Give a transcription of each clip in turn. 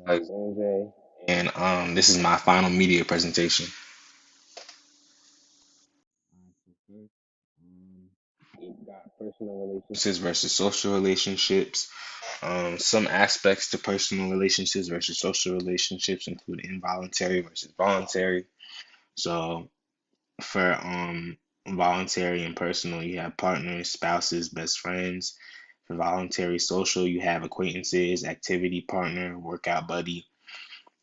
Alexandre, and this is my final media presentation. We've got personal relationships versus social relationships. Some aspects to personal relationships versus social relationships include involuntary versus voluntary. So for voluntary and personal, you have partners, spouses, best friends. For voluntary social, you have acquaintances, activity partner, workout buddy.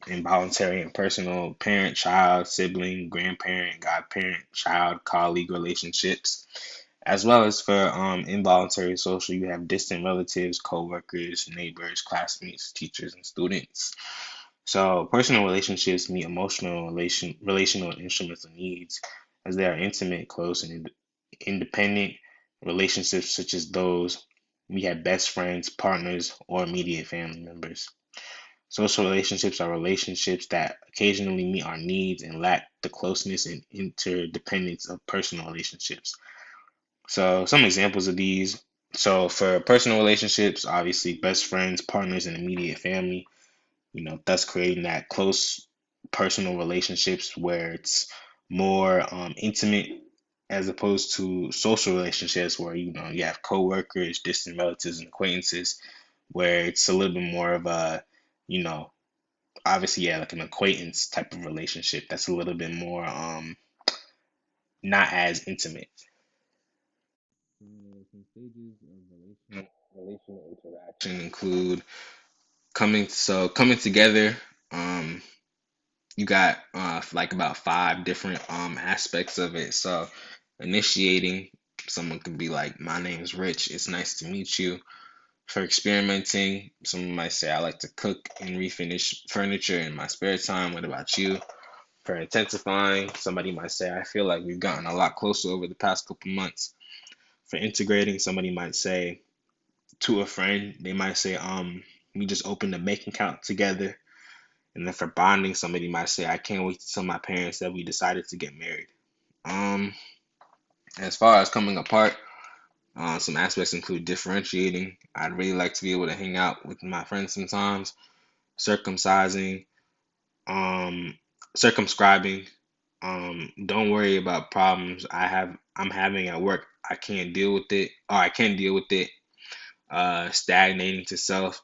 Involuntary and personal, parent, child, sibling, grandparent, godparent, child, colleague relationships. As well as for involuntary social, you have distant relatives, co-workers, neighbors, classmates, teachers, and students. So personal relationships meet relational and instrumental needs as they are intimate, close, and independent. Relationships such as those we have best friends, partners, or immediate family members. Social relationships are relationships that occasionally meet our needs and lack the closeness and interdependence of personal relationships. So, some examples of these. So, for personal relationships, obviously, best friends, partners, and immediate family, thus creating that close personal relationships where it's more intimate as opposed to social relationships where, you have coworkers, distant relatives, and acquaintances, where it's a little bit more of a, you know, obviously, yeah, like an acquaintance type of relationship that's a little bit more not as intimate. Some stages of relational interaction include coming together. Um, you got like about five different aspects of it. So initiating, someone could be like, "My name's Rich. It's nice to meet you." For experimenting, someone might say, "I like to cook and refinish furniture in my spare time. What about you?" For intensifying, somebody might say, "I feel like we've gotten a lot closer over the past couple months." For integrating, somebody might say to a friend, they might say, we just opened a bank account together. And then for bonding, somebody might say, "I can't wait to tell my parents that we decided to get married." Um, as far as coming apart, some aspects include differentiating. I'd really like to be able to hang out with my friends sometimes. Circumcising, um, circumscribing. Don't worry about problems I'm having at work. I can't deal with it, or I can deal with it. Stagnating to self.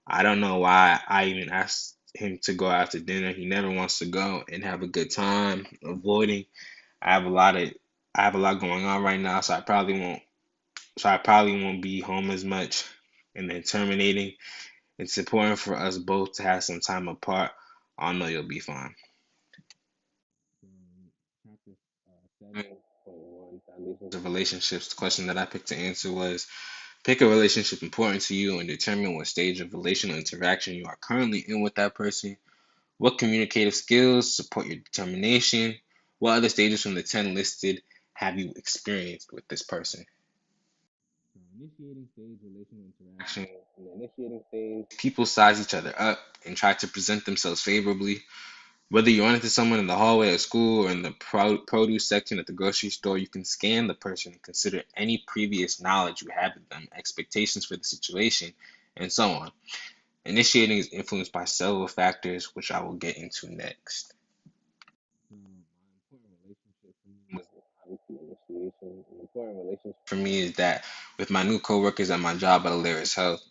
I don't know why I even asked him to go out to dinner. He never wants to go and have a good time. Avoiding. I have a lot of I have a lot going on right now, so I probably won't be home as much. And then terminating. It's important for us both to have some time apart. I know you'll be fine. Chapter 7.1 Foundations of Relationships. The question that I picked to answer was: pick a relationship important to you and determine what stage of relational interaction you are currently in with that person. What communicative skills support your determination? What other stages from the 10 listed have you experienced with this person? Initiating stage, relational interaction. In the initiating stage, people size each other up and try to present themselves favorably. Whether you run into someone in the hallway at school or in the produce section at the grocery store, you can scan the person and consider any previous knowledge you have of them, expectations for the situation, and so on. Initiating is influenced by several factors, which I will get into next. An important relationship for me is that with my new coworkers at my job at Alaris Health.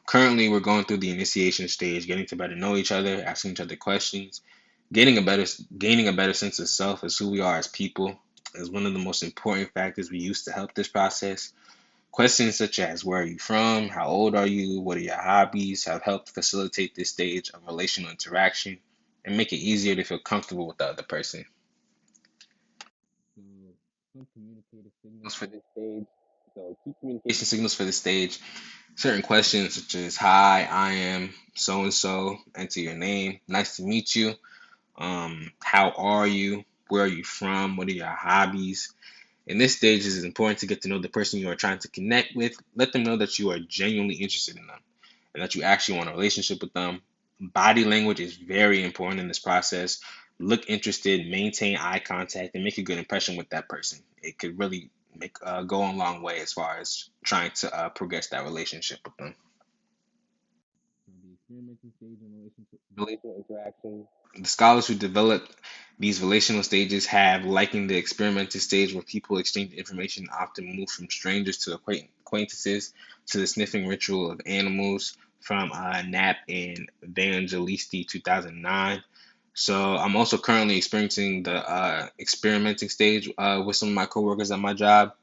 Currently, we're going through the initiation stage, getting to better know each other, asking each other questions, gaining a better sense of self as who we are as people is one of the most important factors we use to help this process. Questions such as where are you from, how old are you, what are your hobbies have helped facilitate this stage of relational interaction and make it easier to feel comfortable with the other person. So, some communicative signals for this stage. So, key communication signals for this stage: certain questions such as "Hi, I am so and so," enter your name, "Nice to meet you," how are you, where are you from, what are your hobbies. In this stage, it is important to get to know the person you are trying to connect with. Let them know that you are genuinely interested in them and that you actually want a relationship with them. Body language is very important in this process. Look interested, maintain eye contact, and make a good impression with that person. It could really go a long way as far as trying to progress that relationship with them. experimenting stage in relational interaction. The scholars who developed these relational stages have likened the experimental stage where people exchange information often move from strangers to acquaintances to the sniffing ritual of animals from Knapp and Evangelisti 2009. So I'm also currently experiencing the experimenting stage with some of my coworkers at my job.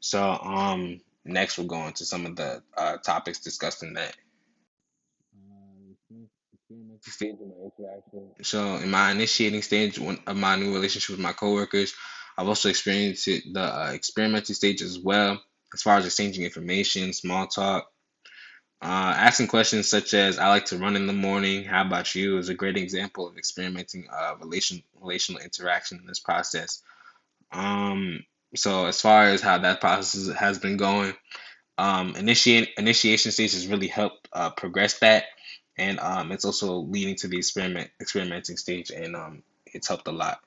So next we'll go into some of the topics discussed in that. Stage of my interaction. So in my initiating stage of my new relationship with my coworkers, I've also experienced the experimental stage as well, as far as exchanging information, small talk, asking questions such as "I like to run in the morning. How about you?" is a great example of experimenting relational interaction in this process. Um, so as far as how that process has been going, initiation stage has really helped progress that, and it's also leading to the experimenting stage, and it's helped a lot.